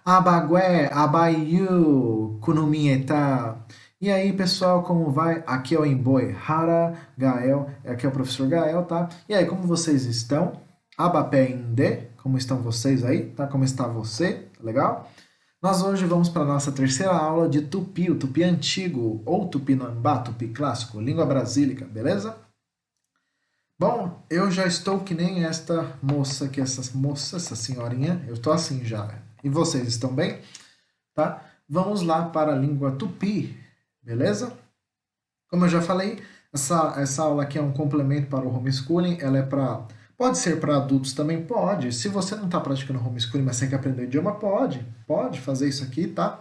Abagué, Abaiu, Kunumieta. E aí, pessoal, como vai? Aqui é o Emboi Hara, Gael, aqui é o professor Gael, tá? E aí, como vocês estão? Abapé Inde, como estão vocês aí? Tá? Como está você? Tá legal? Nós hoje vamos para a nossa terceira aula de Tupi, o Tupi antigo, ou Tupinambá, Tupi clássico, língua brasílica, beleza? Bom, eu já estou que nem esta moça aqui, essa moça, essa senhorinha, eu estou assim já. E vocês estão bem? Tá? Vamos lá para a língua tupi, beleza? Como eu já falei, essa aula aqui é um complemento para o homeschooling, ela é para... Pode ser para adultos também? Pode. Se você não está praticando homeschooling, mas você quer aprender o idioma, pode fazer isso aqui, tá?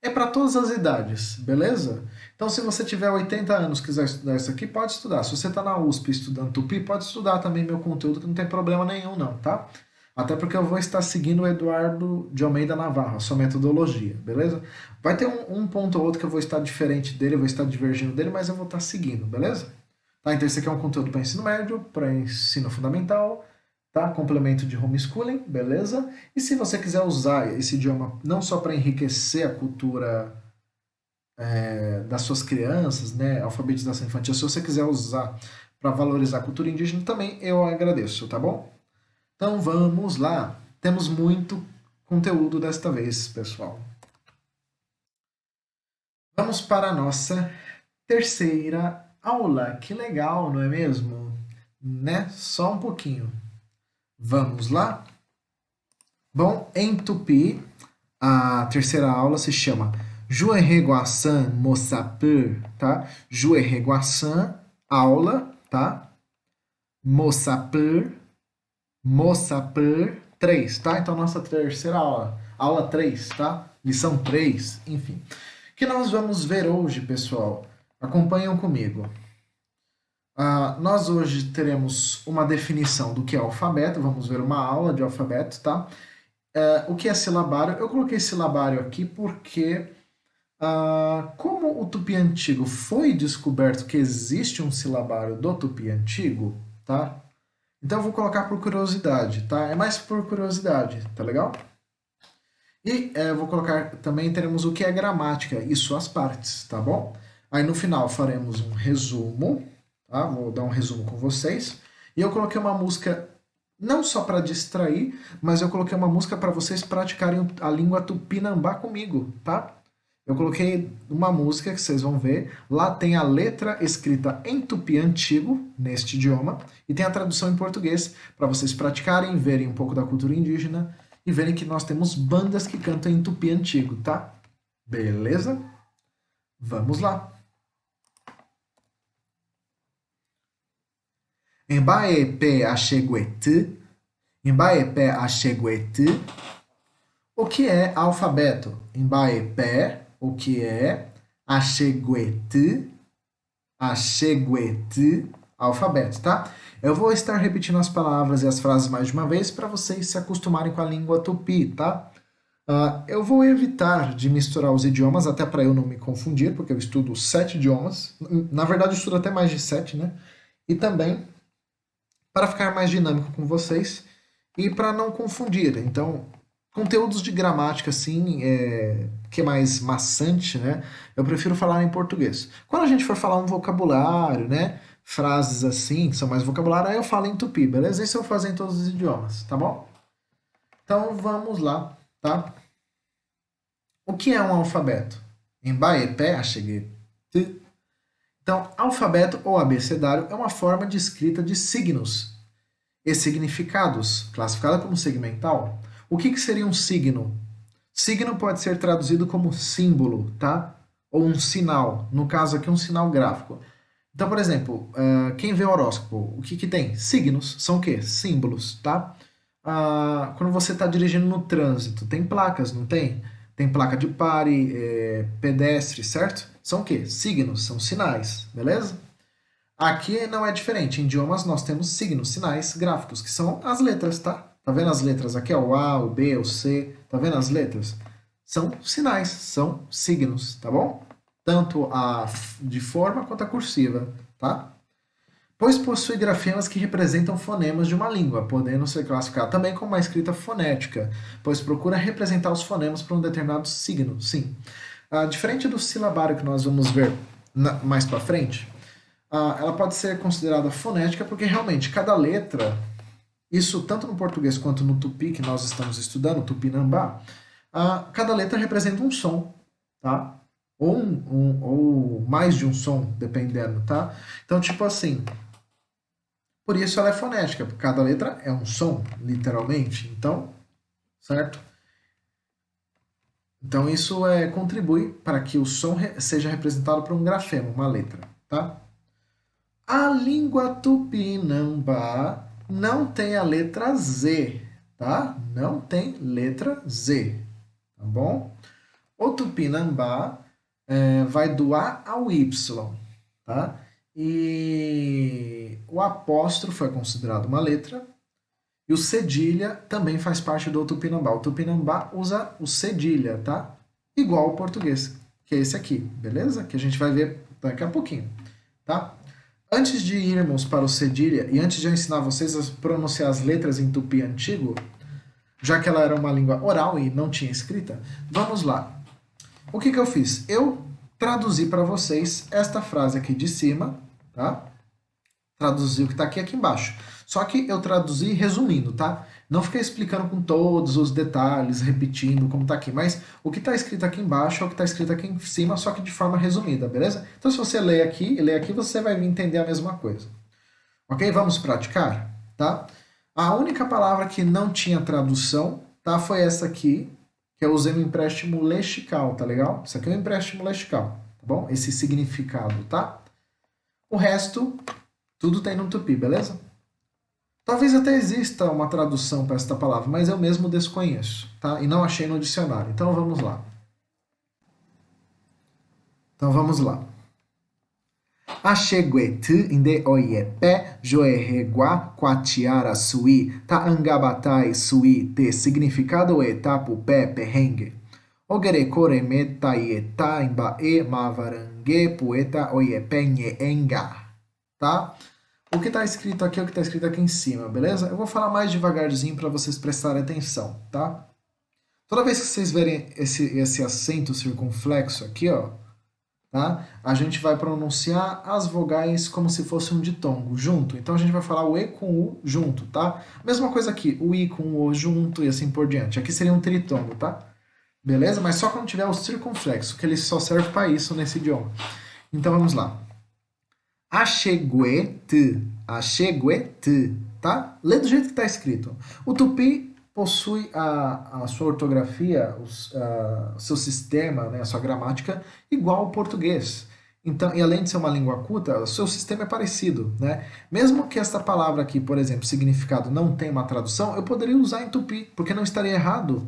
É para todas as idades, beleza? Então, se você tiver 80 anos e quiser estudar isso aqui, pode estudar. Se você está na USP estudando tupi, pode estudar também meu conteúdo, que não tem problema nenhum, não, tá? Até porque eu vou estar seguindo o Eduardo de Almeida Navarro, a sua metodologia, beleza? Vai ter um ponto ou outro que eu vou estar diferente dele, eu vou estar divergindo dele, mas eu vou estar seguindo, beleza? Tá, então esse aqui é um conteúdo para ensino médio, para ensino fundamental, tá? Complemento de homeschooling, beleza? E se você quiser usar esse idioma não só para enriquecer a cultura das suas crianças, né, alfabetização infantil, se você quiser usar para valorizar a cultura indígena, também eu agradeço, tá bom? Então vamos lá. Temos muito conteúdo desta vez, pessoal. Vamos para a nossa terceira aula. Que legal, não é mesmo? Né? Só um pouquinho. Vamos lá? Bom, em Tupi, a terceira aula se chama Juerreguaçã Moçapur, tá? Juerreguaçã, aula, tá? Moçapur, Moçapur 3, tá? Então, nossa terceira aula, aula 3, tá? Lição 3, enfim. O que nós vamos ver hoje, pessoal? Acompanham comigo. Nós hoje teremos uma definição do que é alfabeto, vamos ver uma aula de alfabeto, tá? O que é silabário? Eu coloquei silabário aqui porque, como o tupi antigo foi descoberto que existe um silabário do tupi antigo, tá? Então eu vou colocar por curiosidade, tá? É mais por curiosidade, tá legal? E vou colocar também, teremos o que é gramática e suas partes, tá bom? Aí no final faremos um resumo, tá? Vou dar um resumo com vocês. E eu coloquei uma música não só para distrair, mas eu coloquei uma música para vocês praticarem a língua tupinambá comigo, tá? Eu coloquei uma música que vocês vão ver. Lá tem a letra escrita em tupi antigo, neste idioma, e tem a tradução em português, para vocês praticarem, verem um pouco da cultura indígena e verem que nós temos bandas que cantam em tupi antigo, tá? Beleza? Vamos lá. Embaepe acheguete, embaepe acheguete. O que é alfabeto? Embaepe, o que é acheguete, acheguete, alfabeto, tá? Eu vou estar repetindo as palavras e as frases mais de uma vez para vocês se acostumarem com a língua tupi, tá? Eu vou evitar de misturar os idiomas, até para eu não me confundir, porque eu estudo 7 idiomas. Na verdade, eu estudo até mais de 7, né? E também para ficar mais dinâmico com vocês e para não confundir. Então, conteúdos de gramática, assim, que é mais maçante, né? Eu prefiro falar em português. Quando a gente for falar um vocabulário, né? Frases assim, que são mais vocabulário, aí eu falo em tupi, beleza? Isso eu vou fazer em todos os idiomas, tá bom? Então vamos lá, tá? O que é um alfabeto? Embaepé, cheguei. Então, alfabeto ou abecedário é uma forma de escrita de signos e significados, classificada como segmental. O que seria um signo? Signo pode ser traduzido como símbolo, tá? Ou um sinal. No caso aqui, um sinal gráfico. Então, por exemplo, quem vê horóscopo, o que tem? Signos são o quê? Símbolos, tá? Quando você está dirigindo no trânsito, tem placas, não tem? Tem placa de pare, pedestre, certo? São o quê? Signos, são sinais, beleza? Aqui não é diferente. Em idiomas nós temos signos, sinais, gráficos, que são as letras, tá? Tá vendo as letras aqui? Ó, o A, o B, o C. Tá vendo as letras? São sinais, são signos, tá bom? Tanto a de forma quanto a cursiva, tá? pois possui grafemas que representam fonemas de uma língua, podendo ser classificado também como uma escrita fonética, pois procura representar os fonemas para um determinado signo, sim. Diferente do silabário que nós vamos ver mais para frente, ela pode ser considerada fonética porque realmente cada letra, isso tanto no português quanto no tupi que nós estamos estudando, tupinambá, cada letra representa um som, tá? Ou mais de um som, dependendo, tá? Então, tipo assim, por isso ela é fonética, porque cada letra é um som, literalmente. Então, certo? Então isso contribui para que o som seja representado por um grafema, uma letra, tá? A língua tupinambá não tem a letra Z, tá? Não tem letra Z, tá bom? O tupinambá vai do A ao Y, tá? E o apóstrofo é considerado uma letra, e o cedilha também faz parte do tupinambá. O tupinambá usa o cedilha, tá? Igual ao português, que é esse aqui, beleza? Que a gente vai ver daqui a pouquinho, tá? Antes de irmos para o cedilha e antes de eu ensinar vocês a pronunciar as letras em tupi antigo, já que ela era uma língua oral e não tinha escrita, vamos lá. O que eu fiz? Eu traduzi para vocês esta frase aqui de cima, tá? Traduzi o que está aqui embaixo. Só que eu traduzi resumindo, tá? Não fiquei explicando com todos os detalhes, repetindo como está aqui, mas o que está escrito aqui embaixo é o que está escrito aqui em cima, só que de forma resumida, beleza? Então se você ler aqui e ler aqui, você vai entender a mesma coisa. Ok? Vamos praticar, tá? A única palavra que não tinha tradução, tá? Foi essa aqui, que eu usei no empréstimo lexical, tá legal? Isso aqui é um empréstimo lexical, tá bom? Esse significado, tá? O resto, tudo tem no tupi, beleza? Talvez até exista uma tradução para esta palavra, mas eu mesmo desconheço, tá? E não achei no dicionário. Então vamos lá. Acheguetu inde oiepe joerregua quatiara sui ta angabatai sui te significado etapu pe perrengue. Ogere kore meta ieta imbae mavarangue poeta oiepenhe enga. Tá? O que está escrito aqui é o que está escrito aqui em cima, beleza? Eu vou falar mais devagarzinho para vocês prestarem atenção, tá? Toda vez que vocês verem esse acento circunflexo aqui, ó, tá? A gente vai pronunciar as vogais como se fosse um ditongo, junto. Então a gente vai falar o E com o U junto, tá? Mesma coisa aqui, o I com o O junto e assim por diante. Aqui seria um tritongo, tá? Beleza? Mas só quando tiver o circunflexo, que ele só serve para isso nesse idioma. Então vamos lá. Acheguete, acheguete, tá? Lê do jeito que está escrito. O tupi possui a sua ortografia, seu sistema, né, a sua gramática, igual ao português. Então, e além de ser uma língua culta, o seu sistema é parecido, né? Mesmo que esta palavra aqui, por exemplo, significado não tenha uma tradução, eu poderia usar em tupi, porque não estaria errado,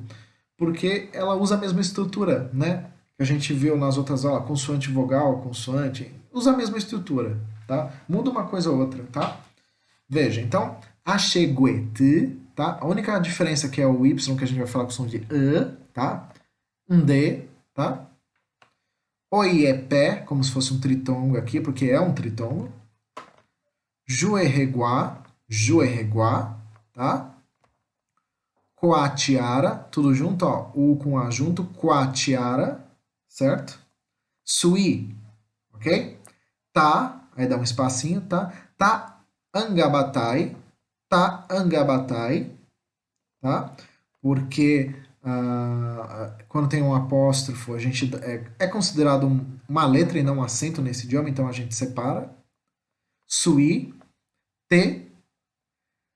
porque ela usa a mesma estrutura, né? Que a gente viu nas outras aulas, consoante vogal, consoante, usa a mesma estrutura, tá? Muda uma coisa ou outra, tá? Veja, então, acheguete, tá? A única diferença que é o Y, que a gente vai falar com o som de E, tá? Um D, tá? Oiepé, como se fosse um tritongo aqui, porque é um tritongo. Juerreguá, juerreguá, tá? Coatiara, tudo junto, ó, U com A junto, coatiara, certo? Sui, ok? Tá, aí dá um espacinho, tá? Tá angabatai, tá angabatai, tá? Porque quando tem um apóstrofo, a gente é considerado uma letra e não um acento nesse idioma, então a gente separa. Sui, te,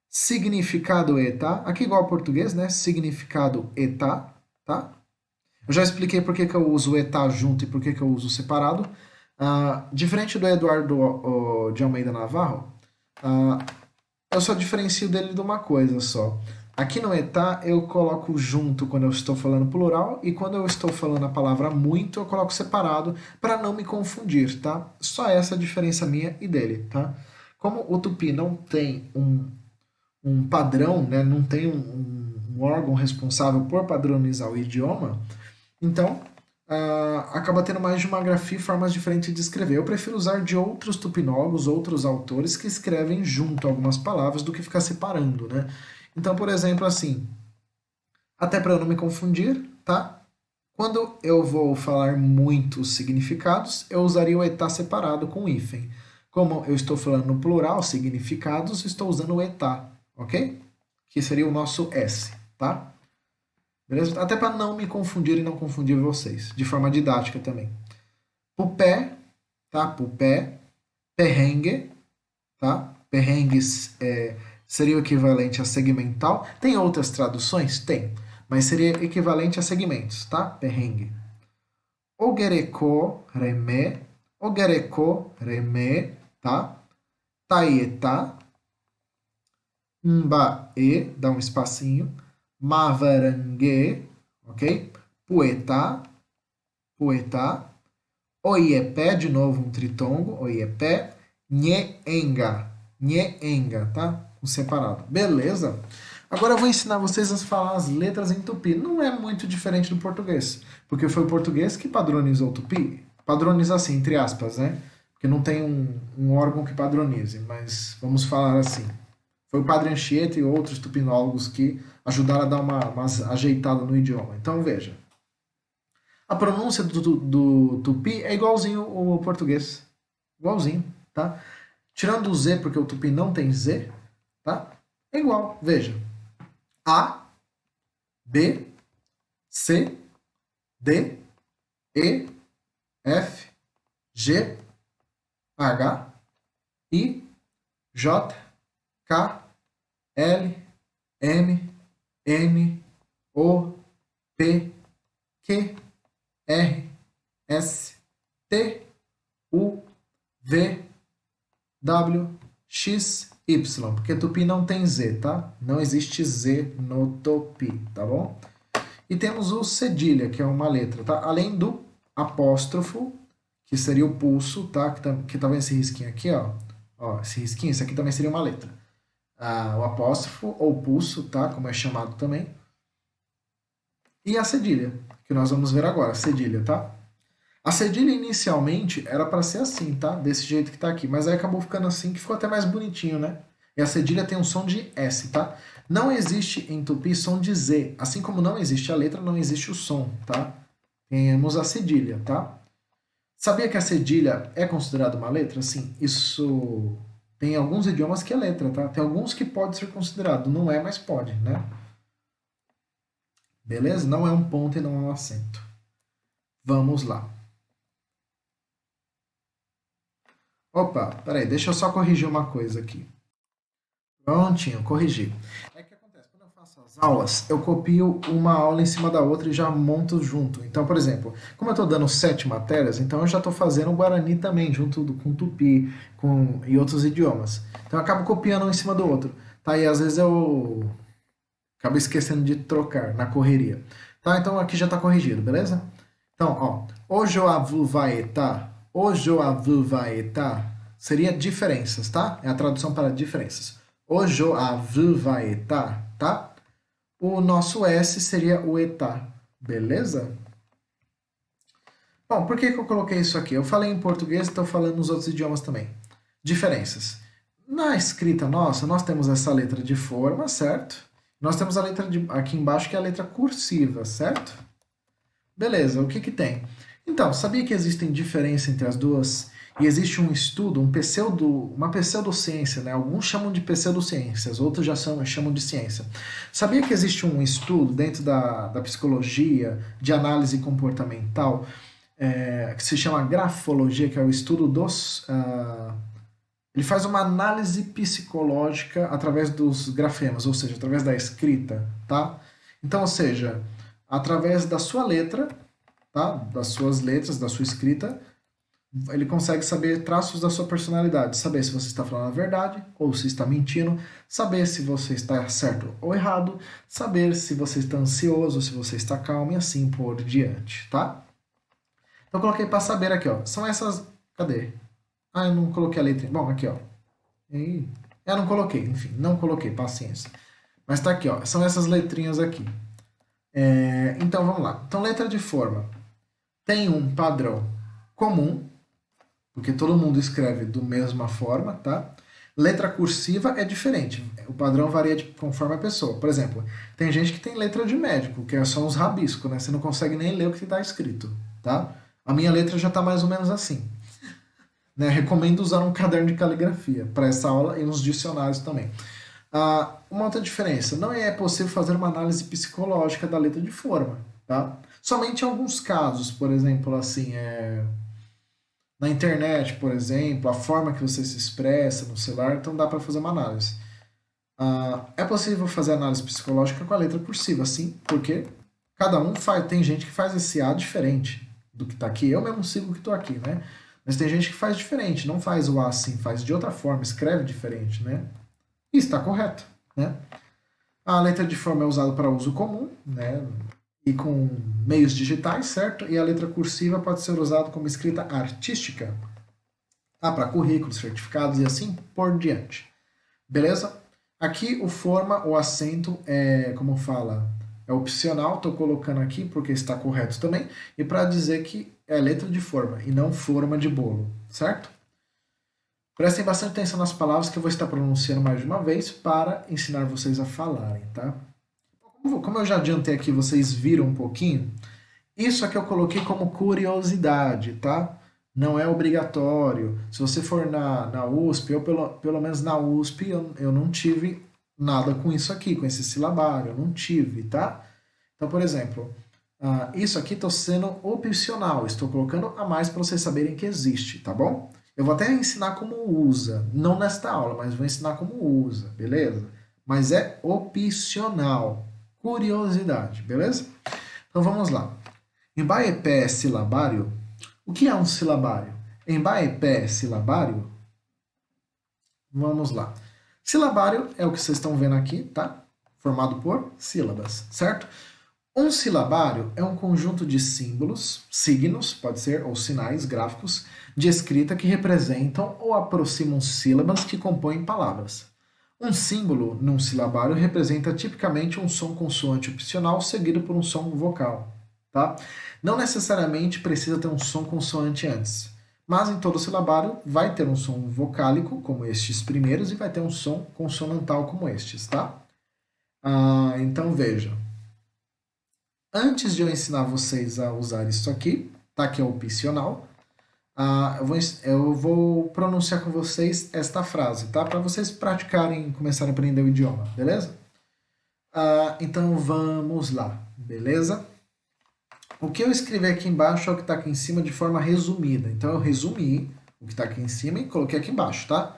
significado eta, aqui igual ao português, né? Significado eta, tá? Eu já expliquei por que, que eu uso eta junto e por que, que eu uso separado. Diferente do Eduardo de Almeida Navarro, eu só diferencio dele de uma coisa só. Aqui no eta eu coloco junto quando eu estou falando plural e quando eu estou falando a palavra muito eu coloco separado para não me confundir, tá? Só essa diferença minha e dele, tá? Como o tupi não tem um padrão, né? Não tem um órgão responsável por padronizar o idioma, então acaba tendo mais de uma grafia e formas diferentes de escrever. Eu prefiro usar de outros tupinólogos, outros autores que escrevem junto algumas palavras do que ficar separando, né? Então, por exemplo, assim, até para eu não me confundir, tá? Quando eu vou falar muitos significados, eu usaria o etá separado com hífen. Como eu estou falando no plural, significados, estou usando o etá, ok? Que seria o nosso S, tá? Beleza? Até para não me confundir e não confundir vocês, de forma didática também. Pupé, tá? Pupé, perrengue, tá? Perrengues seria o equivalente a segmental. Tem outras traduções? Tem, mas seria equivalente a segmentos, tá? Perrengue. Ogereko, remé, tá? Taietá, mbae, dá um espacinho, mavarangue, ok? Puetá, puetá, oiepé, de novo um tritongo, oiepé, nheenga, tá? Um separado. Beleza? Agora eu vou ensinar vocês a falar as letras em tupi. Não é muito diferente do português, porque foi o português que padronizou o tupi. Padroniza assim, entre aspas, né? Porque não tem um órgão que padronize, mas vamos falar assim. Foi o Padre Anchieta e outros tupinólogos que ajudaram a dar uma ajeitada no idioma. Então veja, a pronúncia do tupi é igualzinho ao português. Igualzinho, tá? Tirando o Z, porque o tupi não tem Z, tá? É igual. Veja. A, B, C, D, E, F, G, H, I, J, K, L, M, N, O, P, Q, R, S, T, U, V, W, X, Y. Porque tupi não tem Z, tá? Não existe Z no tupi, tá bom? E temos o cedilha, que é uma letra, tá? Além do apóstrofo, que seria o pulso, tá? Que tá vendo esse risquinho aqui, ó? Ó, esse risquinho, isso aqui também seria uma letra. O apóstrofo, ou pulso, tá? Como é chamado também. E a cedilha, que nós vamos ver agora, a cedilha, tá? A cedilha inicialmente era para ser assim, tá? Desse jeito que tá aqui, mas aí acabou ficando assim, que ficou até mais bonitinho, né? E a cedilha tem um som de S, tá? Não existe em tupi som de Z, assim como não existe a letra, não existe o som, tá? Temos a cedilha, tá? Sabia que a cedilha é considerada uma letra? Sim, isso tem alguns idiomas que é letra, tá? Tem alguns que pode ser considerado, não é, mas pode, né? Beleza? Não é um ponto e não é um acento. Vamos lá. Opa, peraí, deixa eu só corrigir uma coisa aqui. Prontinho, corrigi. É que acontece, quando eu faço as aulas, eu copio uma aula em cima da outra e já monto junto. Então, por exemplo, como eu estou dando 7 matérias, então eu já estou fazendo o Guarani também, junto com Tupi e outros idiomas. Então eu acabo copiando um em cima do outro. Tá? E às vezes eu acabo esquecendo de trocar na correria. Tá? Então aqui já está corrigido, beleza? Então, ó, ojoavu vaeta, ojoavu vaeta seria diferenças, tá? É a tradução para diferenças. Ojoavu vaeta, tá? O nosso S seria o etá, beleza? Bom, por que eu coloquei isso aqui? Eu falei em português e estou falando nos outros idiomas também. Diferenças. Na escrita nossa, nós temos essa letra de forma, certo? Nós temos a letra aqui embaixo, que é a letra cursiva, certo? Beleza, o que que tem? Então, sabia que existem diferenças entre as duas? E existe um estudo, uma pseudociência, né? Alguns chamam de pseudociências, outros já chamam de ciência. Sabia que existe um estudo dentro da psicologia, de análise comportamental, que se chama grafologia, que é o estudo dos... ele faz uma análise psicológica através dos grafemas, ou seja, através da escrita, tá? Então, ou seja, através da sua letra, tá? Das suas letras, da sua escrita, ele consegue saber traços da sua personalidade, saber se você está falando a verdade ou se está mentindo, saber se você está certo ou errado, saber se você está ansioso, se você está calmo e assim por diante, tá? Então eu coloquei para saber aqui, ó. São essas. Cadê? Ah, eu não coloquei a letra. Bom, aqui, ó. Eu não coloquei, enfim, não coloquei, paciência. Mas tá aqui, ó. São essas letrinhas aqui. Então vamos lá. Então, letra de forma. tem um padrão comum, porque todo mundo escreve da mesma forma, tá? Letra cursiva é diferente, o padrão varia conforme a pessoa. Por exemplo, tem gente que tem letra de médico, que é só uns rabiscos, né? Você não consegue nem ler o que está escrito, tá? A minha letra já está mais ou menos assim. Né? Recomendo usar um caderno de caligrafia para essa aula e nos dicionários também. Uma outra diferença, não é possível fazer uma análise psicológica da letra de forma, tá? Somente em alguns casos, por exemplo, assim, na internet, por exemplo, a forma que você se expressa no celular, então dá para fazer uma análise. É possível fazer análise psicológica com a letra cursiva, sim, porque cada um faz, tem gente que faz esse A diferente do que está aqui. Eu mesmo sigo o que estou aqui, né? Mas tem gente que faz diferente, não faz o A assim, faz de outra forma, escreve diferente, né? E está correto, né? A letra de forma é usada para uso comum, né? E com meios digitais, certo? E a letra cursiva pode ser usada como escrita artística, tá? Para currículos, certificados e assim por diante. Beleza? Aqui o forma, o acento é, como fala, é opcional, estou colocando aqui porque está correto também, e para dizer que é letra de forma e não forma de bolo, certo? Prestem bastante atenção nas palavras que eu vou estar pronunciando mais de uma vez para ensinar vocês a falarem, tá? Como eu já adiantei aqui, vocês viram um pouquinho, isso aqui eu coloquei como curiosidade, tá? Não é obrigatório. Se você for na USP, ou pelo menos na USP, eu não tive nada com isso aqui, com esse silabário, eu não tive, tá? Então, por exemplo, isso aqui estou sendo opcional, estou colocando a mais para vocês saberem que existe, tá bom? Eu vou até ensinar como usa, não nesta aula, mas vou ensinar como usa, beleza? Mas é opcional, curiosidade, beleza? Então vamos lá. Embaepé silabário. O que é um silabário? Embaepé silabário. Vamos lá. Silabário é o que vocês estão vendo aqui, tá? Formado por sílabas, certo? Um silabário é um conjunto de símbolos, signos, pode ser, ou sinais gráficos, de escrita que representam ou aproximam sílabas que compõem palavras. Um símbolo num silabário representa tipicamente um som consoante opcional seguido por um som vocal, tá? Não necessariamente precisa ter um som consoante antes, mas em todo silabário vai ter um som vocálico, como estes primeiros, e vai ter um som consonantal, como estes, tá? Então veja. Antes de eu ensinar vocês a usar isso aqui, tá? Que é opcional, eu vou pronunciar com vocês esta frase, tá? Para vocês praticarem, começarem a aprender o idioma, beleza? Então vamos lá, beleza? O que eu escrevi aqui embaixo é o que está aqui em cima de forma resumida. Então eu resumi o que está aqui em cima e coloquei aqui embaixo, tá?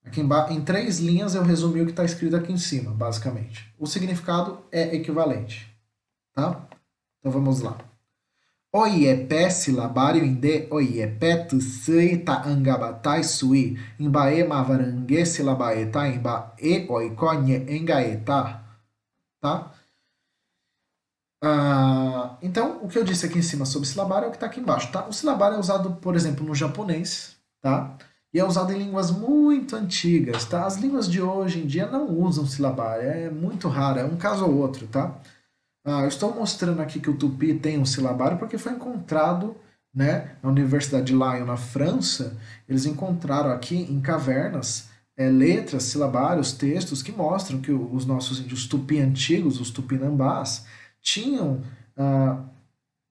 Aqui em 3 linhas eu resumi o que está escrito aqui em cima, basicamente. O significado é equivalente, tá? Então vamos lá. Oiepé silabário inde oiepé tusui ta angabatai sui imbae mavarangue silabaeta imba e oikonye engaeta, tá? Então, o que eu disse aqui em cima sobre silabário é o que está aqui embaixo, tá? O silabário é usado, por exemplo, no japonês, tá? E é usado em línguas muito antigas, tá? As línguas de hoje em dia não usam silabário, é muito raro, é um caso ou outro, tá? Eu estou mostrando aqui que o tupi tem um silabário porque foi encontrado, né, na Universidade de Lyon, na França, eles encontraram aqui em cavernas letras, silabários, textos que mostram que os nossos índios tupi antigos, os tupinambás, tinham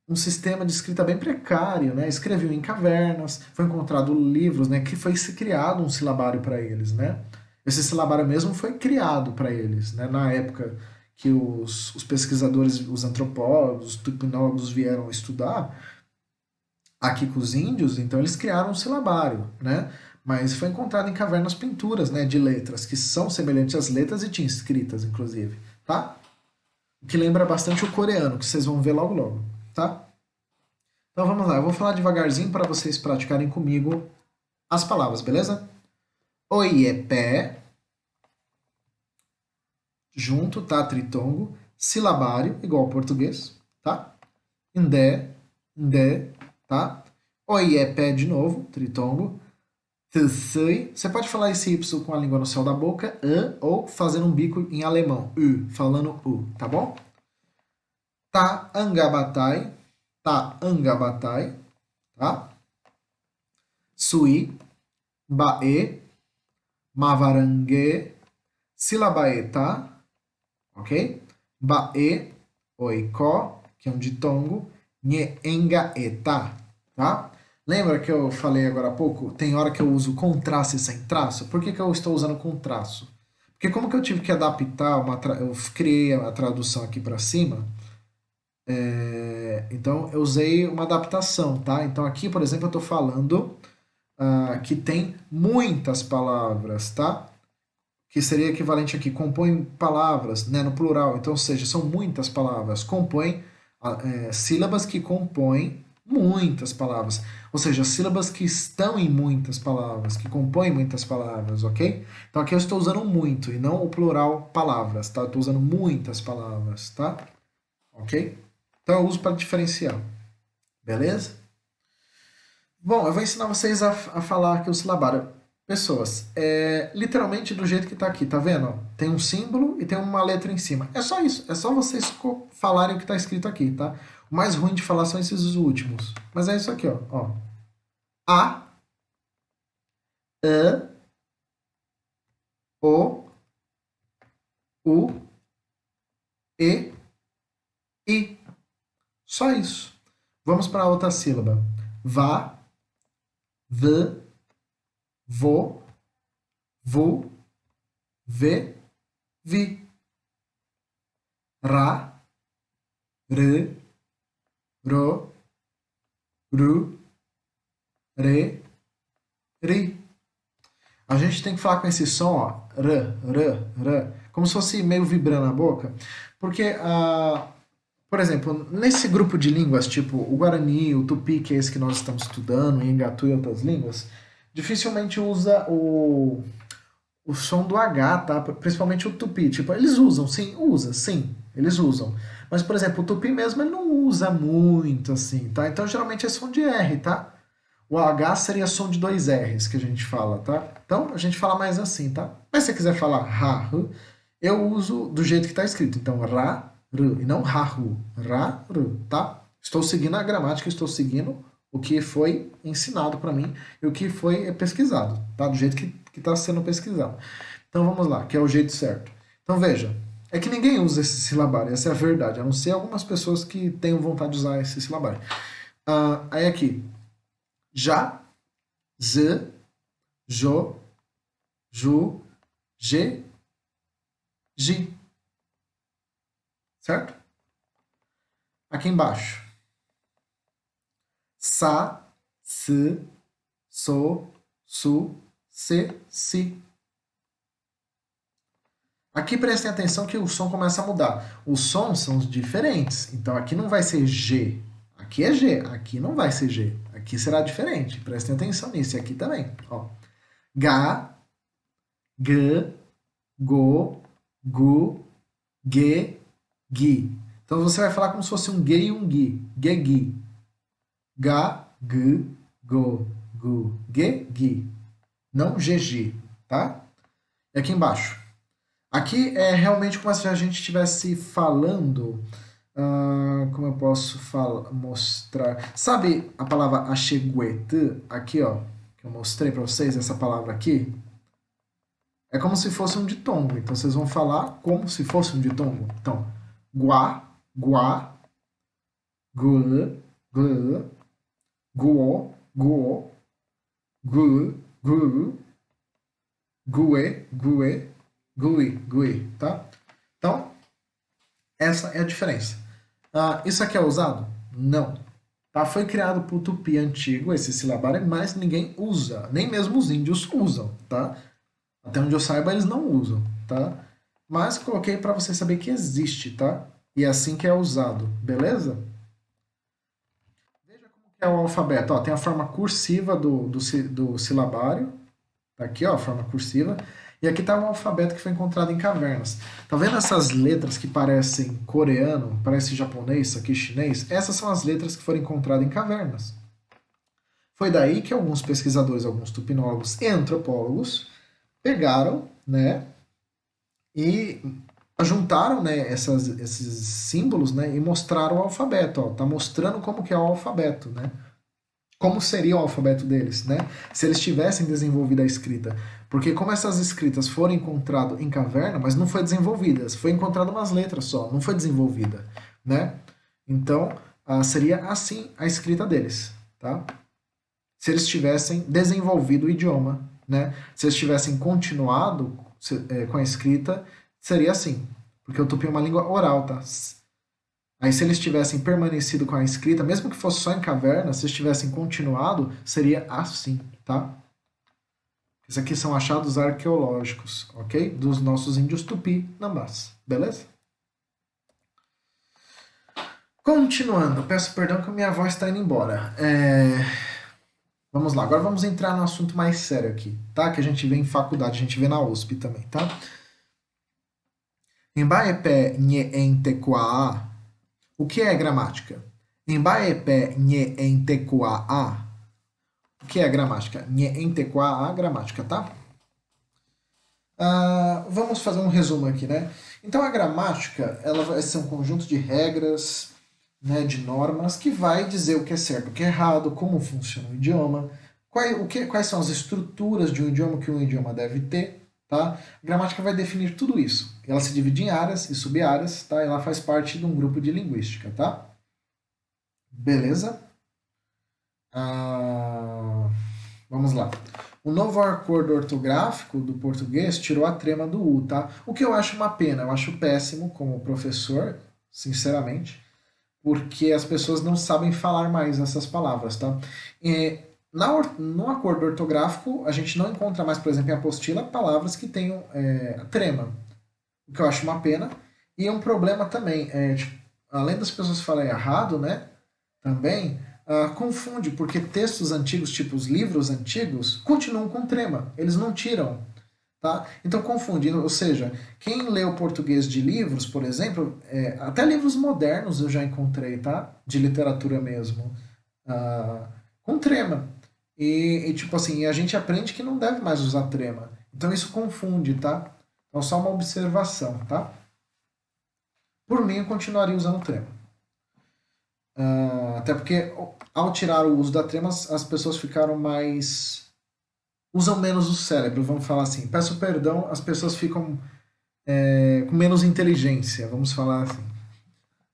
um sistema de escrita bem precário, né? Escreviam em cavernas, foi encontrado livros, né, que foi se criado um silabário para eles, né? Esse silabário mesmo foi criado para eles, né, na época que os pesquisadores, os antropólogos, os tupinólogos vieram estudar aqui com os índios, então eles criaram um silabário, né? Mas foi encontrado em cavernas pinturas, né, de letras que são semelhantes às letras e tinham escritas, inclusive, tá? O que lembra bastante o coreano, que vocês vão ver logo logo, tá? Então vamos lá, eu vou falar devagarzinho para vocês praticarem comigo as palavras, beleza? Oiepé, junto, tá? Tritongo, silabário, igual ao português, tá? Indé, indé, tá? Oiepé de novo, tritongo. Tsui, você pode falar esse Y com a língua no céu da boca, ou fazendo um bico em alemão, falando U, tá bom? Tá, angabatai, tá, Angabatai, tá? Sui, Bae, Mavarangue, Silabaeta, ok? Bae, Oiko, que é um ditongo, Nhengaeta, tá? Lembra que eu falei agora há pouco? Tem hora que eu uso com traço e sem traço. Por que que eu estou usando com traço? Porque como que eu tive que adaptar, eu criei a tradução aqui para cima, então eu usei uma adaptação, tá? Então aqui, por exemplo, eu estou falando que tem muitas palavras, tá? Que seria equivalente aqui, compõe palavras, né, no plural. Então, ou seja, são muitas palavras. Compõe sílabas que compõem muitas palavras. Ou seja, sílabas que estão em muitas palavras, que compõem muitas palavras, ok? Então aqui eu estou usando muito e não o plural palavras, tá? Eu estou usando muitas palavras, tá? Ok? Então eu uso para diferenciar. Beleza? Bom, eu vou ensinar vocês a falar aqui o silabário. Pessoas, literalmente do jeito que está aqui, tá vendo? Tem um símbolo e tem uma letra em cima. É só isso, é só vocês falarem o que está escrito aqui, tá? O mais ruim de falar são esses últimos. Mas é isso aqui, ó. A, E, O, U, E, I. Só isso. Vamos para a outra sílaba. Vá, V, Vo, Vu, Vê, Vi. Ra, R, Ro, Ru, Re, Ri. A gente tem que falar com esse som, ó, R, R, R, como se fosse meio vibrando a boca, porque, por exemplo, nesse grupo de línguas, tipo o Guarani, o Tupi, que é esse que nós estamos estudando, o Engatu e outras línguas, dificilmente usa o som do H, tá? Principalmente o Tupi. Tipo, eles usam, sim, eles usam. Mas, por exemplo, o Tupi mesmo ele não usa muito, assim, tá? Então, geralmente é som de R, tá? O H seria som de dois R's que a gente fala, tá? Então, a gente fala mais assim, tá? Mas se você quiser falar ra, ru, eu uso do jeito que está escrito. Então, ra, ru, e não ra, ru. Ra, ru, tá? Estou seguindo a gramática, estou seguindo o que foi ensinado para mim e o que foi pesquisado, tá? Do jeito que está sendo pesquisado. Então, vamos lá, que é o jeito certo. Então, veja, é que ninguém usa esse silabário, essa é a verdade, a não ser algumas pessoas que tenham vontade de usar esse silabário. Aí aqui, já, z, jo, ju, ge, ji. Certo? Aqui embaixo. Sa, se, so, su, se, si. Aqui prestem atenção que o som começa a mudar. Os sons são diferentes. Então aqui não vai ser G. Aqui é G. Aqui não vai ser G. Aqui será diferente. Prestem atenção nisso. E aqui também. Ó. Ga, G, Go, Gu, Ge, Gi. Então você vai falar como se fosse um G e um Gi. Ge, Gi. Ga, G, Go, Gu, Ge, Gi. Não GG, tá? E aqui embaixo. Aqui é realmente como se a gente estivesse falando. Como eu posso mostrar? Sabe a palavra acheguete? Aqui, ó. Que eu mostrei para vocês, essa palavra aqui. É como se fosse um ditongo. Então vocês vão falar como se fosse um ditongo. Então, guá, guá, gu, gu, guo, guo, gu, gu, gue, gue, gui, gui, tá? Então, essa é a diferença. Isso aqui é usado? Não. Tá? Foi criado por Tupi antigo, esse silabário, mas ninguém usa. Nem mesmo os índios usam, tá? Até onde eu saiba, eles não usam, tá? Mas coloquei para você saber que existe, tá? E é assim que é usado, beleza? Veja como que é o alfabeto. Ó, tem a forma cursiva do silabário. Tá aqui, ó, a forma cursiva. E aqui está um alfabeto que foi encontrado em cavernas. Tá vendo essas letras que parecem coreano, parece japonês, isso aqui chinês? Essas são as letras que foram encontradas em cavernas. Foi daí que alguns pesquisadores, alguns tupinólogos e antropólogos pegaram, né, e juntaram, né, esses símbolos, né, e mostraram o alfabeto. Ó, tá mostrando como que é o alfabeto, né? Como seria o alfabeto deles, né? Se eles tivessem desenvolvido a escrita. Porque como essas escritas foram encontradas em caverna, mas não foi desenvolvidas, foi encontrada umas letras só, não foi desenvolvida, né? Então, seria assim a escrita deles, tá? Se eles tivessem desenvolvido o idioma, né? Se eles tivessem continuado com a escrita, seria assim. Porque o tupi é uma língua oral, tá? Aí, se eles tivessem permanecido com a escrita, mesmo que fosse só em caverna, se eles tivessem continuado, seria assim, tá? Isso aqui são achados arqueológicos, ok? Dos nossos índios tupi-nambás, beleza? Continuando, peço perdão que minha voz está indo embora. Vamos lá, agora vamos entrar no assunto mais sério aqui, tá? Que a gente vê em faculdade, a gente vê na USP também, tá? Embaepé nye entequaa. O que é gramática? Embaepé nye entequaa. O que é gramática? Nye entequaa, gramática, tá? Vamos fazer um resumo aqui, né? Então a gramática, ela vai ser um conjunto de regras, né, de normas que vai dizer o que é certo, o que é errado, como funciona o idioma, quais são as estruturas de um idioma que um idioma deve ter, tá? A gramática vai definir tudo isso. Ela se divide em áreas e sub-áreas, tá? Ela faz parte de um grupo de linguística, tá? Beleza? Ah, vamos lá. O novo acordo ortográfico do português tirou a trema do U, tá? O que eu acho uma pena, eu acho péssimo como professor, sinceramente, porque as pessoas não sabem falar mais essas palavras, tá? No acordo ortográfico, a gente não encontra mais, por exemplo, em apostila, palavras que tenham trema, o que eu acho uma pena. E é um problema também, tipo, além das pessoas falarem errado, né? Também confunde, porque textos antigos, tipo os livros antigos, continuam com trema, eles não tiram. Tá? Então confunde, ou seja, quem lê o português de livros, por exemplo, até livros modernos eu já encontrei, tá? De literatura mesmo, ah, com trema. Tipo assim, a gente aprende que não deve mais usar trema. Então isso confunde, tá? Então só uma observação, tá? Por mim eu continuaria usando trema. Até porque ao tirar o uso da trema, as pessoas ficaram mais. Usam menos o cérebro, vamos falar assim. Peço perdão, as pessoas ficam com menos inteligência, vamos falar assim.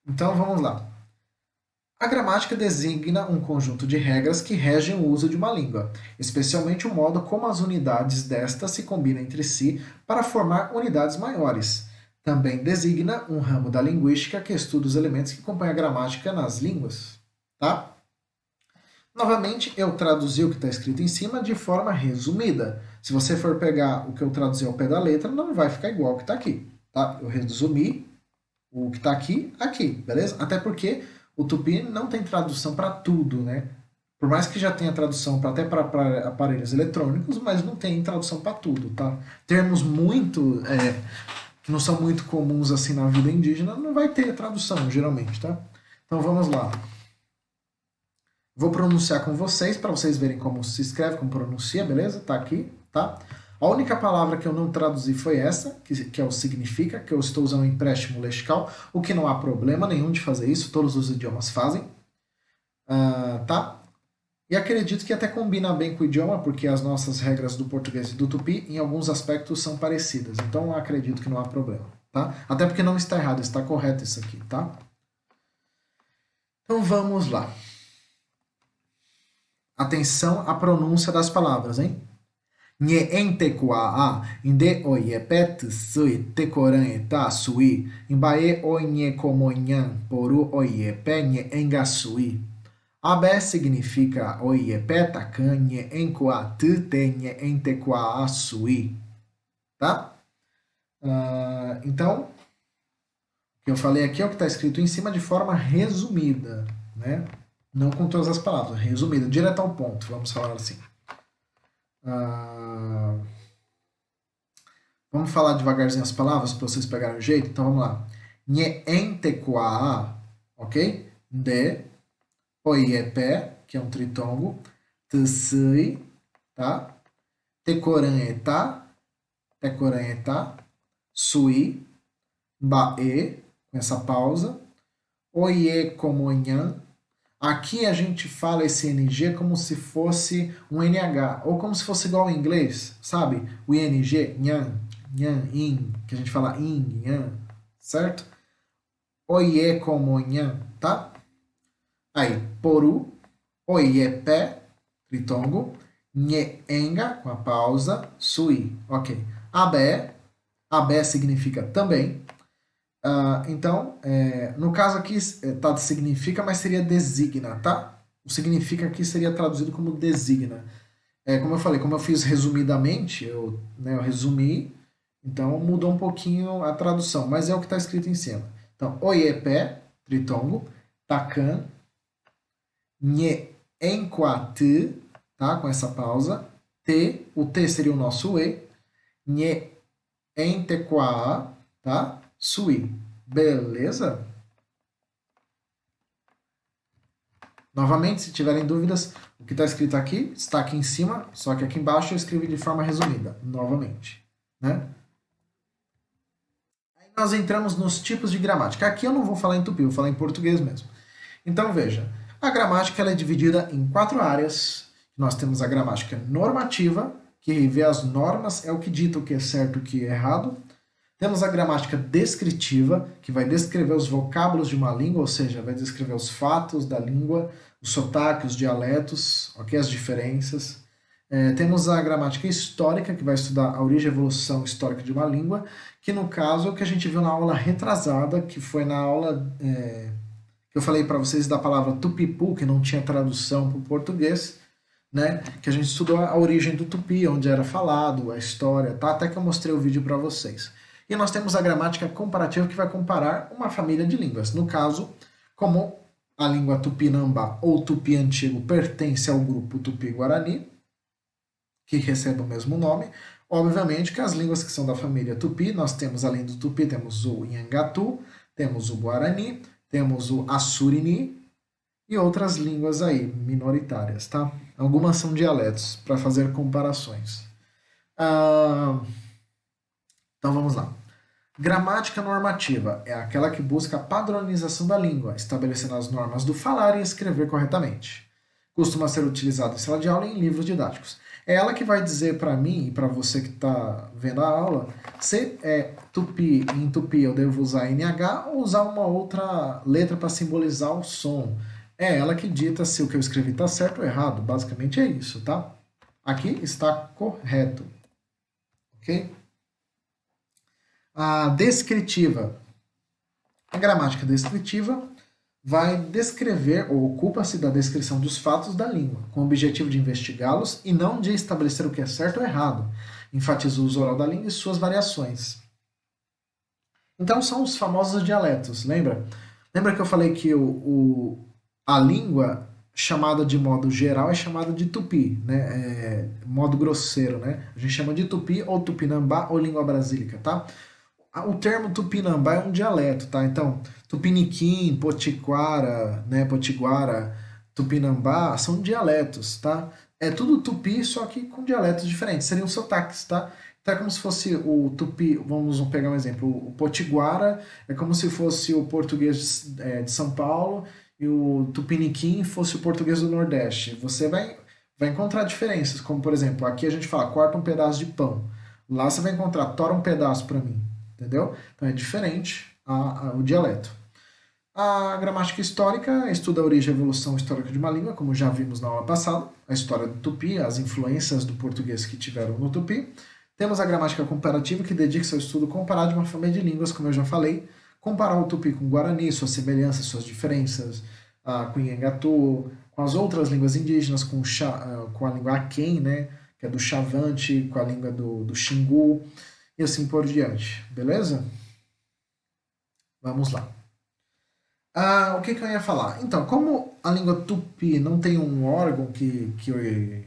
Então vamos lá. A gramática designa um conjunto de regras que regem o uso de uma língua, especialmente o modo como as unidades desta se combinam entre si para formar unidades maiores. Também designa um ramo da linguística que estuda os elementos que compõem a gramática nas línguas. Tá? Novamente, eu traduzi o que está escrito em cima de forma resumida. Se você for pegar o que eu traduzi ao pé da letra, não vai ficar igual ao que está aqui. Tá? Eu resumi o que está aqui, aqui, beleza? Até porque o Tupi não tem tradução para tudo, né? Por mais que já tenha tradução até para aparelhos eletrônicos, mas não tem tradução para tudo, tá? Termos muito que não são muito comuns assim na vida indígena, não vai ter tradução, geralmente, tá? Então vamos lá. Vou pronunciar com vocês para vocês verem como se escreve, como pronuncia, beleza? Tá aqui, tá? A única palavra que eu não traduzi foi essa, que é o significa, que eu estou usando o empréstimo lexical, o que não há problema nenhum de fazer isso, todos os idiomas fazem, tá? E acredito que até combina bem com o idioma, porque as nossas regras do português e do tupi, em alguns aspectos, são parecidas. Então, acredito que não há problema, tá? Até porque não está errado, está correto isso aqui, tá? Então, vamos lá. Atenção à pronúncia das palavras, hein? Nye entequaa, inde oyepet sui tecoran eta sui, imbae onye comonhan poru oyepe nye engasui. Abé significa oiepetacan nye encoatu te nye entequaa sui. Tá? Então, o que eu falei aqui é o que está escrito em cima de forma resumida, né? Não com todas as palavras, resumida, direto ao ponto, vamos falar assim. Vamos falar devagarzinho as palavras para vocês pegarem o jeito? Então vamos lá. Nye entequaa, ok? De, oiepé, que é um tritongo, tsui, tá? Tecoranheta, tecoranheta, sui, bae, com essa pausa. Oie como nhan. Aqui a gente fala esse NG como se fosse um NH, ou como se fosse igual ao inglês, sabe? O ING, nhan, nhan, in, que a gente fala in, nhan, certo? Oie como nhan, tá? Aí, poru, oie pé, tritongo, nye enga, com a pausa, sui, ok. Abé significa também. Então, no caso aqui, tá significa, mas seria designa, tá? O significa aqui seria traduzido como designa. Como eu falei, como eu fiz resumidamente, eu resumi, então mudou um pouquinho a tradução, mas é o que está escrito em cima. Então, oiepé, tritongo, takan, nye enquate, tá? Com essa pausa, te, o T seria o nosso E, nye entequaa, tá? Sui. Beleza? Novamente, se tiverem dúvidas, o que está escrito aqui está aqui em cima, só que aqui embaixo eu escrevi de forma resumida, novamente. Né? Aí nós entramos nos tipos de gramática. Aqui eu não vou falar em tupi, eu vou falar em português mesmo. Então veja, a gramática ela é dividida em 4 áreas. Nós temos a gramática normativa, que vê as normas, é o que dita o que é certo e o que é errado. Temos a gramática descritiva, que vai descrever os vocábulos de uma língua, ou seja, vai descrever os fatos da língua, os sotaques, os dialetos, okay, as diferenças. Temos a gramática histórica, que vai estudar a origem e evolução histórica de uma língua, que no caso é o que a gente viu na aula retrasada, que foi na aula que eu falei para vocês da palavra tupipu, que não tinha tradução para o português, né? Que a gente estudou a origem do tupi, onde era falado, a história, tá? Até que eu mostrei o vídeo para vocês. E nós temos a gramática comparativa, que vai comparar uma família de línguas. No caso, como a língua tupinambá ou tupi antigo pertence ao grupo tupi-guarani, que recebe o mesmo nome, obviamente que as línguas que são da família tupi, nós temos, além do tupi, temos o nhangatu, temos o guarani, temos o assurini e outras línguas aí, minoritárias, tá? Algumas são dialetos, para fazer comparações. Então vamos lá. Gramática normativa é aquela que busca a padronização da língua, estabelecendo as normas do falar e escrever corretamente. Costuma ser utilizada em sala de aula e em livros didáticos. É ela que vai dizer para mim e para você que está vendo a aula se tupi, em tupi eu devo usar NH ou usar uma outra letra para simbolizar o som. É ela que dita se o que eu escrevi está certo ou errado. Basicamente é isso, tá? Aqui está correto. Ok? A descritiva. A gramática descritiva vai descrever ou ocupa-se da descrição dos fatos da língua, com o objetivo de investigá-los e não de estabelecer o que é certo ou errado. Enfatiza o uso oral da língua e suas variações. Então são os famosos dialetos, lembra? Lembra que eu falei que a língua chamada de modo geral é chamada de tupi, né? Modo grosseiro, né? A gente chama de tupi ou tupinambá ou língua brasílica, tá? O termo tupinambá é um dialeto, tá? Então, tupiniquim, potiguara, né, potiguara, tupinambá são dialetos, tá? É tudo tupi, só que com dialetos diferentes, seriam sotaques, tá? Então é como se fosse o tupi, vamos pegar um exemplo, o potiguara é como se fosse o português de São Paulo e o tupiniquim fosse o português do Nordeste. Você vai encontrar diferenças, como por exemplo, aqui a gente fala corta um pedaço de pão. Lá você vai encontrar tora um pedaço para mim. Entendeu? Então é diferente o dialeto. A gramática histórica estuda a origem e evolução histórica de uma língua, como já vimos na aula passada, a história do tupi, as influências do português que tiveram no tupi. Temos a gramática comparativa, que dedica-se ao estudo comparado de uma família de línguas, como eu já falei, comparar o tupi com o guarani, suas semelhanças, suas diferenças, com o nhangatu, com as outras línguas indígenas, com a língua aquém, né, que é do Chavante, com a língua do Xingu, e assim por diante, beleza? Vamos lá. O que eu ia falar? Então, como a língua tupi não tem um órgão que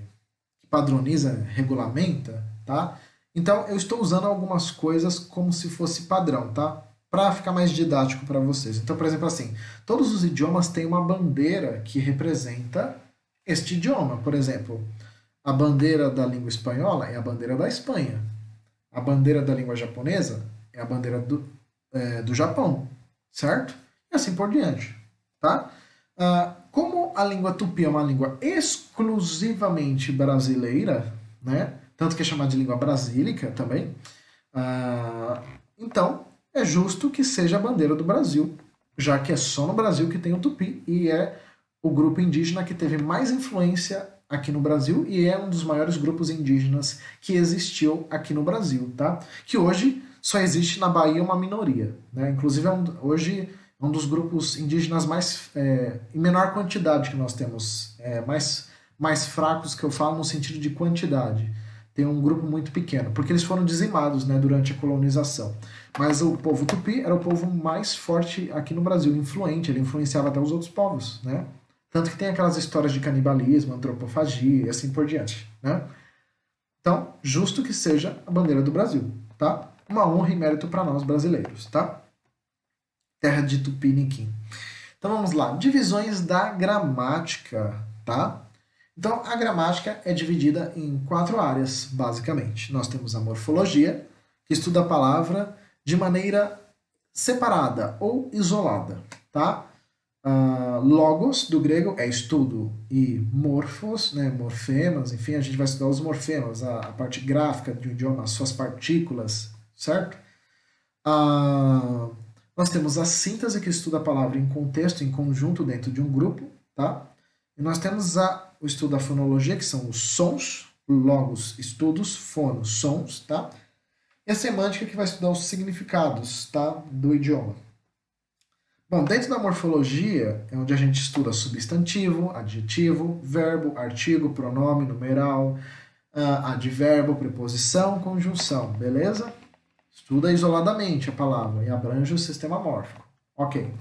padroniza, regulamenta, tá? Então, eu estou usando algumas coisas como se fosse padrão, tá? Para ficar mais didático para vocês. Então, por exemplo, assim, todos os idiomas têm uma bandeira que representa este idioma. Por exemplo, a bandeira da língua espanhola é a bandeira da Espanha. A bandeira da língua japonesa é a bandeira do Japão, certo? E assim por diante, tá? Como a língua tupi é uma língua exclusivamente brasileira, né? Tanto que é chamada de língua brasílica também, ah, então é justo que seja a bandeira do Brasil, já que é só no Brasil que tem o tupi e é o grupo indígena que teve mais influência aqui no Brasil e é um dos maiores grupos indígenas que existiu aqui no Brasil, tá? Que hoje só existe na Bahia uma minoria, né? Inclusive hoje é um dos grupos indígenas mais em menor quantidade que nós temos, mais fracos que eu falo no sentido de quantidade. Tem um grupo muito pequeno, porque eles foram dizimados, né, durante a colonização. Mas o povo tupi era o povo mais forte aqui no Brasil, influente, ele influenciava até os outros povos, né? Tanto que tem aquelas histórias de canibalismo, antropofagia e assim por diante, né? Então, justo que seja a bandeira do Brasil, tá? Uma honra e mérito para nós brasileiros, tá? Terra de Tupiniquim. Então vamos lá, divisões da gramática, tá? Então a gramática é dividida em 4 áreas, basicamente. Nós temos a morfologia, que estuda a palavra de maneira separada ou isolada, tá? Logos, do grego, é estudo, e morfos, né, morfemas, enfim, a gente vai estudar os morfemas, a parte gráfica do idioma, as suas partículas, certo? Nós temos a síntese, que estuda a palavra em contexto, em conjunto, dentro de um grupo, tá? E nós temos o estudo da fonologia, que são os sons, logos, estudos, fono, sons, tá? E a semântica, que vai estudar os significados, tá, do idioma. Bom, dentro da morfologia é onde a gente estuda substantivo, adjetivo, verbo, artigo, pronome, numeral, advérbio, preposição, conjunção, beleza? Estuda isoladamente a palavra e abrange o sistema mórfico. Ok.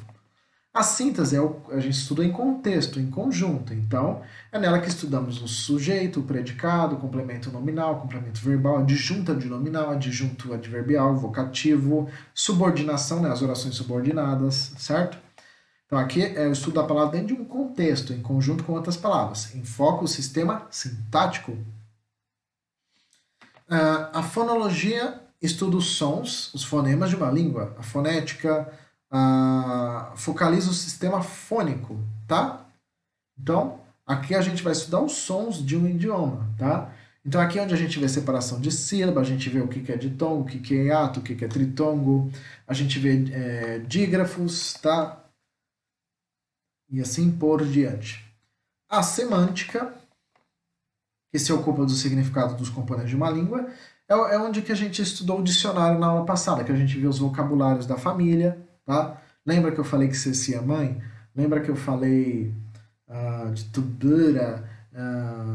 A síntese a gente estuda em contexto, em conjunto. Então, é nela que estudamos o sujeito, o predicado, o complemento nominal, o complemento verbal, a adjunta de nominal, adjunto adverbial, vocativo, subordinação, né, as orações subordinadas, certo? Então, aqui é o estudo da palavra dentro de um contexto, em conjunto com outras palavras. Enfoca o sistema sintático. A fonologia estuda os sons, os fonemas de uma língua. A fonética focaliza o sistema fônico, tá? Então, aqui a gente vai estudar os sons de um idioma, tá? Então, aqui é onde a gente vê separação de sílaba, a gente vê o que é ditongo, o que é hiato, o que é tritongo, a gente vê dígrafos, tá? E assim por diante. A semântica, que se ocupa do significado dos componentes de uma língua, é onde que a gente estudou o dicionário na aula passada, que a gente viu os vocabulários da família, tá? Lembra que eu falei que ceci é mãe? Lembra que eu falei de tubura,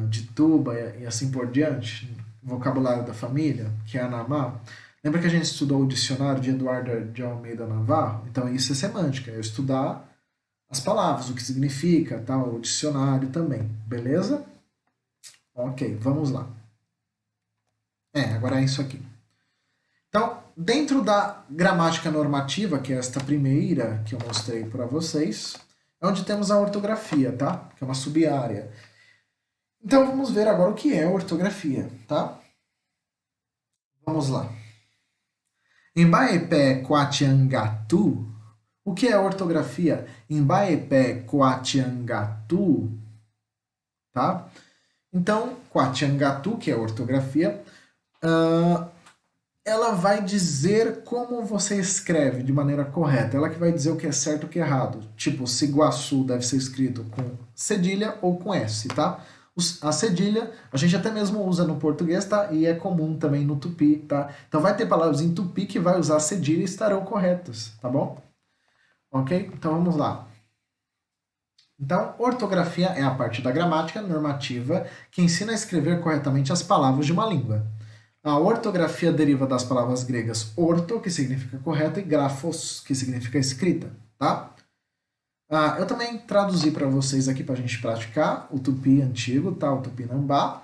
de tuba e assim por diante? Vocabulário da família, que é Anamá. Lembra que a gente estudou o dicionário de Eduardo de Almeida Navarro? Então isso é semântica, é estudar as palavras, o que significa, tá? O dicionário também, beleza? Ok, vamos lá. Agora é isso aqui. Então, dentro da gramática normativa, que é esta primeira que eu mostrei para vocês, é onde temos a ortografia, tá? Que é uma sub-área. Então, vamos ver agora o que é ortografia, tá? Vamos lá. Em Baepé Coatiangatu, o que é ortografia? Em Baepé Coatiangatu, tá? Então, Coatiangatu, que é ortografia, ela vai dizer como você escreve de maneira correta. Ela que vai dizer o que é certo e o que é errado. Tipo, Ciguaçu deve ser escrito com cedilha ou com S, tá? A cedilha a gente até mesmo usa no português, tá? E é comum também no tupi, tá? Então vai ter palavras em tupi que vai usar cedilha e estarão corretas, tá bom? Ok? Então vamos lá. Então, ortografia é a parte da gramática normativa que ensina a escrever corretamente as palavras de uma língua. A ortografia deriva das palavras gregas orto, que significa correto, e grafos, que significa escrita, tá? Eu também traduzi para vocês aqui para a gente praticar o tupi antigo, tá? O tupinambá,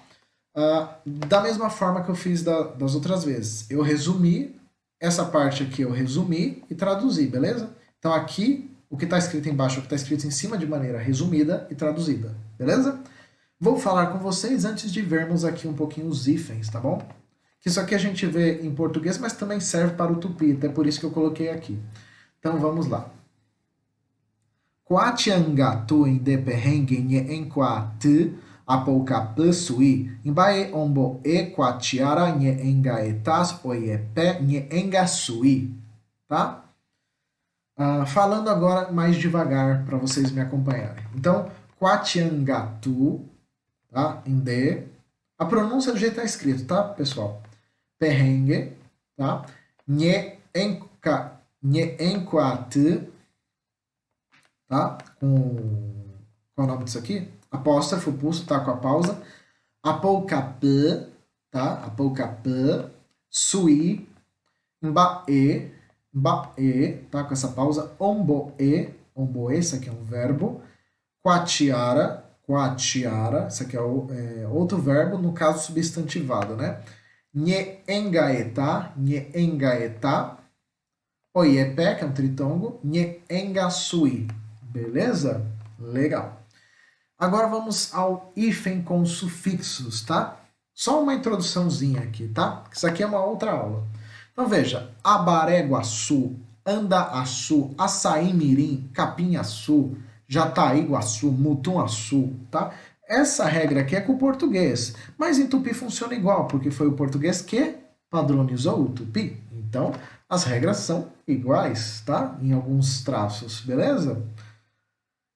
da mesma forma que eu fiz das outras vezes. Eu resumi, essa parte aqui eu resumi e traduzi, beleza? Então aqui, o que está escrito embaixo é o que está escrito em cima de maneira resumida e traduzida, beleza? Vou falar com vocês antes de vermos aqui um pouquinho os hífens, tá bom? que isso aqui a gente vê em português, mas também serve para o tupi, até por isso que eu coloquei aqui. Então vamos lá. Quatiangatu inde perrengue nye enquati apouka pesui, imbae ombo e quatiara nye engaetas oiepe nye engasui, tá? Falando agora mais devagar para vocês me acompanharem. Então, Quatiangatu, tá? Inde. A pronúncia do jeito que está escrito, tá, pessoal? Perrengue, tá? Nye enquati, tá? Qual é o nome disso aqui? Apóstrofo, pulso, tá? Com a pausa. Apoucapé, tá? Apoucapé. Sui. Mbae. Mbae, tá? Com essa pausa. Omboe. Omboe, isso aqui é um verbo. Quatiara. Quatiara. Isso aqui é, outro verbo, no caso substantivado, né? Nye engaeta. Nye engaeta. Oiepe, que é um tritongo. Nye engasui. Beleza? Legal. Agora vamos ao hífen com sufixos, tá? Só uma introduçãozinha aqui, tá? Isso aqui é uma outra aula. Então veja, Abaréguaçu, Andaaçu, Açaí-mirim, Capinhaçu, Jataíguaçu, Mutum-açu, tá? Essa regra aqui é com o português, mas em tupi funciona igual, porque foi o português que padronizou o tupi. Então, as regras são iguais, tá? Em alguns traços, beleza?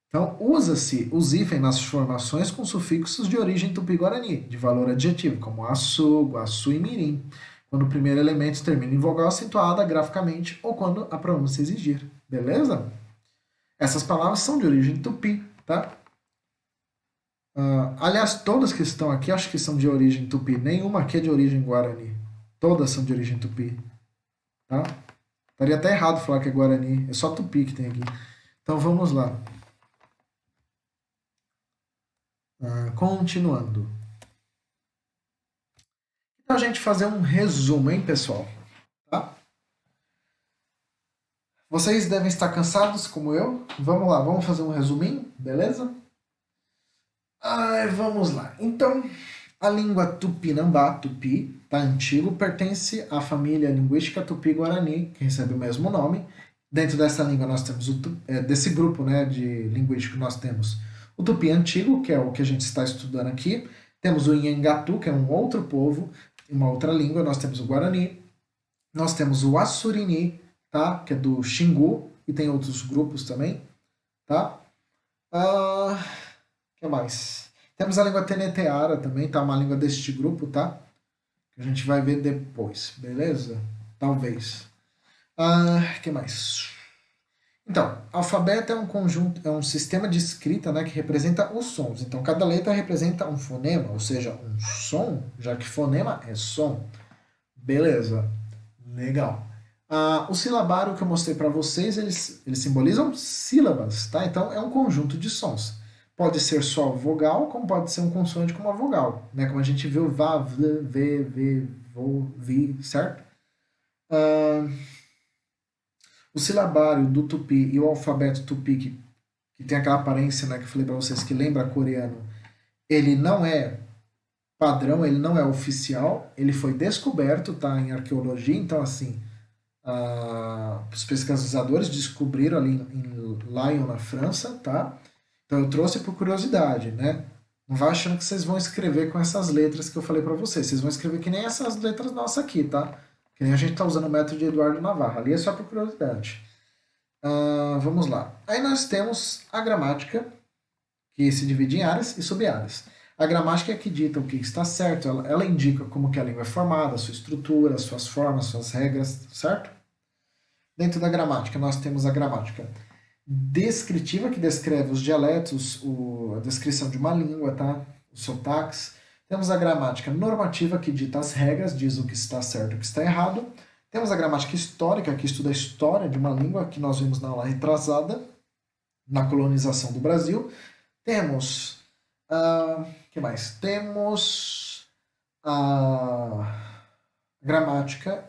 Então, usa-se os hífens nas formações com sufixos de origem tupi-guarani, de valor adjetivo, como açu, guaçu e mirim, quando o primeiro elemento termina em vogal acentuada graficamente ou quando a pronúncia exigir. Beleza? Essas palavras são de origem tupi, tá? Aliás, todas que estão aqui acho que são de origem tupi. Nenhuma aqui é de origem guarani. Todas são de origem tupi, tá? Estaria até errado falar que é guarani. É só tupi que tem aqui. Então, vamos lá. Continuando. Então, a gente fazer um resumo, hein, pessoal? Tá? Vocês devem estar cansados, como eu. Vamos lá, vamos fazer um resuminho, beleza? Vamos lá. Então, a língua tupinambá, tupi, tá antigo, pertence à família linguística tupi-guarani, que recebe o mesmo nome. Dentro dessa língua nós temos desse grupo, né, de linguístico nós temos o tupi antigo, que é o que a gente está estudando aqui. Temos o Inhangatu, que é um outro povo, uma outra língua. Nós temos o Guarani. Nós temos o Assurini, tá? Que é do Xingu, e tem outros grupos também, tá? Que mais? Temos a língua Teneteara também, tá? Uma língua deste grupo, tá? Que a gente vai ver depois, beleza? Talvez. Que mais? Então, alfabeto é um conjunto, é um sistema de escrita, né, que representa os sons. Então, cada letra representa um fonema, ou seja, um som, já que fonema é som. Beleza, legal. O silabário que eu mostrei para vocês, eles simbolizam sílabas, tá? Então, é um conjunto de sons. Pode ser só vogal, como pode ser um consoante com uma vogal, né? Como a gente viu, vá, vl, vê, vê, vou, vi, certo? O silabário do tupi e o alfabeto tupi, que tem aquela aparência, né, que eu falei para vocês, que lembra coreano, ele não é padrão, ele não é oficial, ele foi descoberto, tá, em arqueologia, então, assim, os pesquisadores descobriram ali em Lyon, na França, tá? Então, eu trouxe por curiosidade, né? Não vai achando que vocês vão escrever com essas letras que eu falei para vocês. Vocês vão escrever que nem essas letras nossas aqui, tá? Que nem a gente está usando o método de Eduardo Navarro. Ali é só por curiosidade. Vamos lá. Aí nós temos a gramática, que se divide em áreas e sub-áreas. A gramática é que dita o que está certo, ela indica como que a língua é formada, sua estrutura, suas formas, suas regras, certo? Dentro da gramática, nós temos a gramática descritiva, que descreve os dialetos, a descrição de uma língua, tá? Os sotaques. Temos a gramática normativa, que dita as regras, diz o que está certo e o que está errado. Temos a gramática histórica, que estuda a história de uma língua, que nós vimos na aula retrasada, na colonização do Brasil. Temos... que mais? Temos a gramática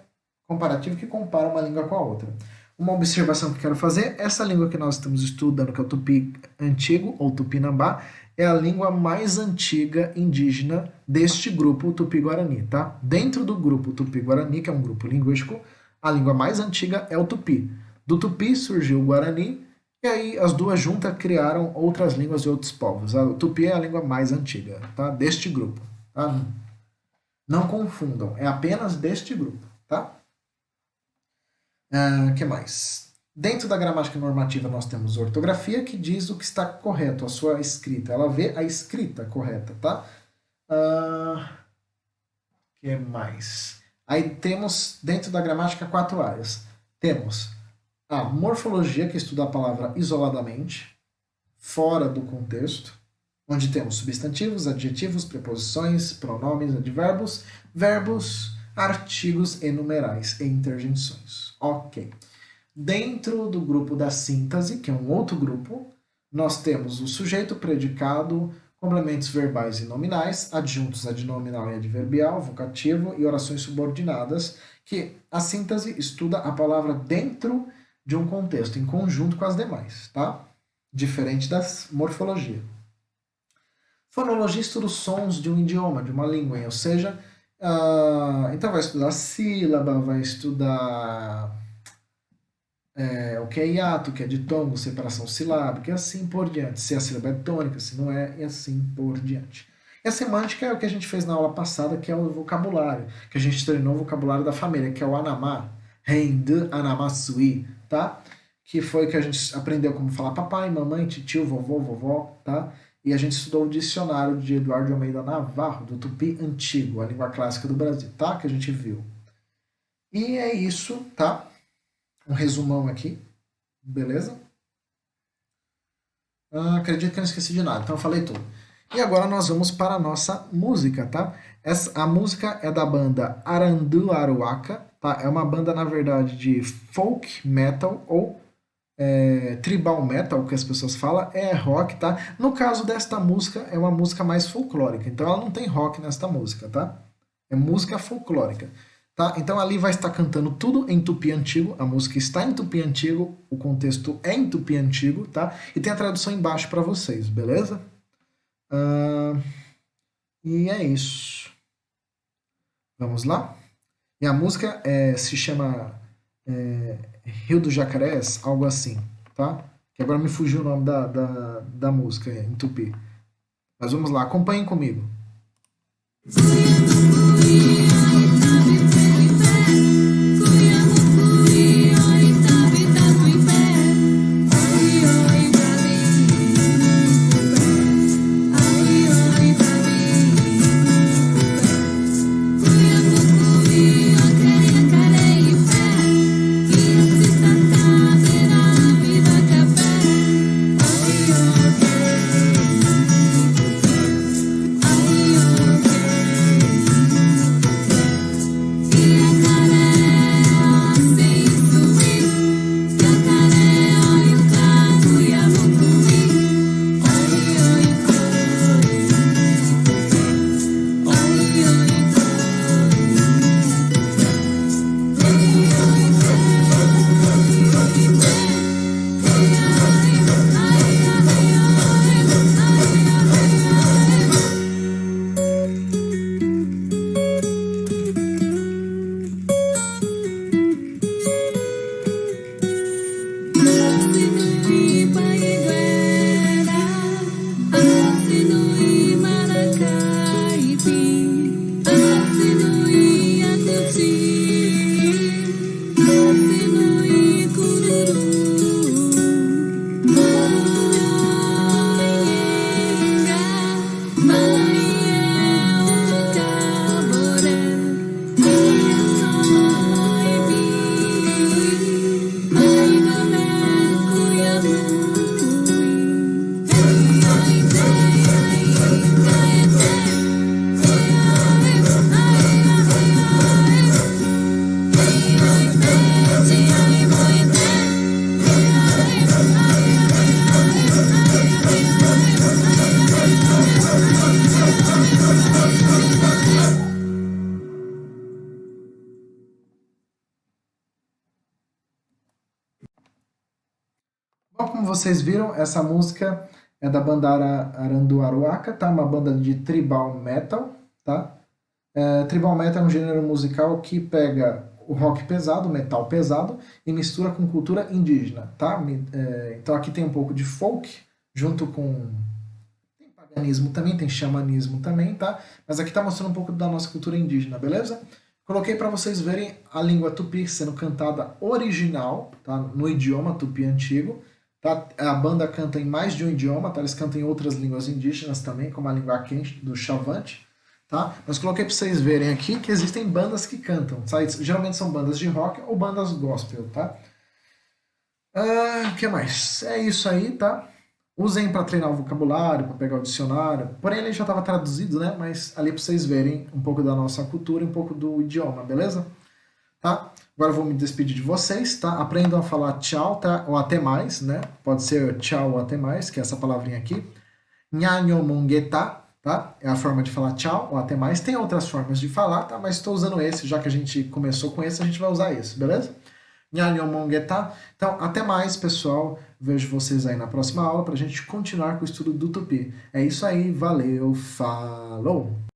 comparativa, que compara uma língua com a outra. Uma observação que eu quero fazer, essa língua que nós estamos estudando, que é o tupi antigo, ou tupinambá, é a língua mais antiga indígena deste grupo tupi-guarani, tá? Dentro do grupo tupi-guarani, que é um grupo linguístico, a língua mais antiga é o tupi. Do tupi surgiu o guarani, e aí as duas juntas criaram outras línguas de outros povos. O tupi é a língua mais antiga, tá? Deste grupo, tá? Não confundam, é apenas deste grupo, tá? Que mais? Dentro da gramática normativa nós temos ortografia, que diz o que está correto, a sua escrita. Ela vê a escrita correta, tá? Que mais? Aí temos, dentro da gramática, 4 áreas. Temos a morfologia, que estuda a palavra isoladamente, fora do contexto, onde temos substantivos, adjetivos, preposições, pronomes, advérbios, verbos, artigos e numerais e interjeições. Ok. Dentro do grupo da síntese, que é um outro grupo, nós temos o sujeito, predicado, complementos verbais e nominais, adjuntos adnominal e adverbial, vocativo e orações subordinadas, que a síntese estuda a palavra dentro de um contexto, em conjunto com as demais, tá? Diferente da morfologia. Fonologia estuda os sons de um idioma, de uma língua, ou seja, então vai estudar sílaba, vai estudar o que é hiato, o que é ditongo, separação silábica, e assim por diante. Se a sílaba é tônica, se não é, e assim por diante. E a semântica é o que a gente fez na aula passada, que é o vocabulário, que a gente treinou o vocabulário da família, que é o anamá, rende, anamá, sui, tá? Que foi que a gente aprendeu como falar papai, mamãe, tio, vovô, vovó, tá? E a gente estudou o dicionário de Eduardo de Almeida Navarro, do Tupi Antigo, a língua clássica do Brasil, tá? Que a gente viu. E é isso, tá? Um resumão aqui, beleza? Acredito que eu não esqueci de nada, então eu falei tudo. E agora nós vamos para a nossa música, tá? A música é da banda Arandu Aruaca, tá? É uma banda, na verdade, de folk metal ou tribal metal, que as pessoas falam, é rock, tá? No caso desta música, é uma música mais folclórica, então ela não tem rock nesta música, tá? É música folclórica. Tá? Então ali vai estar cantando tudo em tupi antigo, a música está em tupi antigo, o contexto é em tupi antigo, tá? E tem a tradução embaixo para vocês, beleza? E é isso. Vamos lá? E a música se chama Rio dos Jacarés, algo assim, tá? Que agora me fugiu o nome da música em tupi. Mas vamos lá, acompanhem comigo. Bom, como vocês viram, essa música é da banda Aranduaruaca, tá? Uma banda de tribal metal, tá? Tribal metal é um gênero musical que pega o rock pesado, o metal pesado, e mistura com cultura indígena, tá? Então aqui tem um pouco de folk, junto com... Tem paganismo também, tem xamanismo também, tá? Mas aqui tá mostrando um pouco da nossa cultura indígena, beleza? Coloquei para vocês verem a língua tupi sendo cantada original, tá? No idioma tupi antigo. Tá? A banda canta em mais de um idioma, tá? Eles cantam em outras línguas indígenas também, como a língua quente do Chavante. Tá? Mas coloquei para vocês verem aqui que existem bandas que cantam. Tá? Geralmente são bandas de rock ou bandas gospel. Tá? O que mais? É isso aí, tá? Usem para treinar o vocabulário, para pegar o dicionário. Porém, ele já estava traduzido, né? Mas ali para vocês verem um pouco da nossa cultura e um pouco do idioma, beleza? Tá? Agora eu vou me despedir de vocês, tá? Aprendam a falar tchau, tá? Ou até mais, né? Pode ser tchau ou até mais, que é essa palavrinha aqui. Nhanhomongeta, tá? É a forma de falar tchau ou até mais. Tem outras formas de falar, tá? Mas estou usando esse, já que a gente começou com esse, a gente vai usar esse, beleza? Nhanhomongeta. Então, até mais, pessoal. Vejo vocês aí na próxima aula para a gente continuar com o estudo do Tupi. É isso aí, valeu, falou!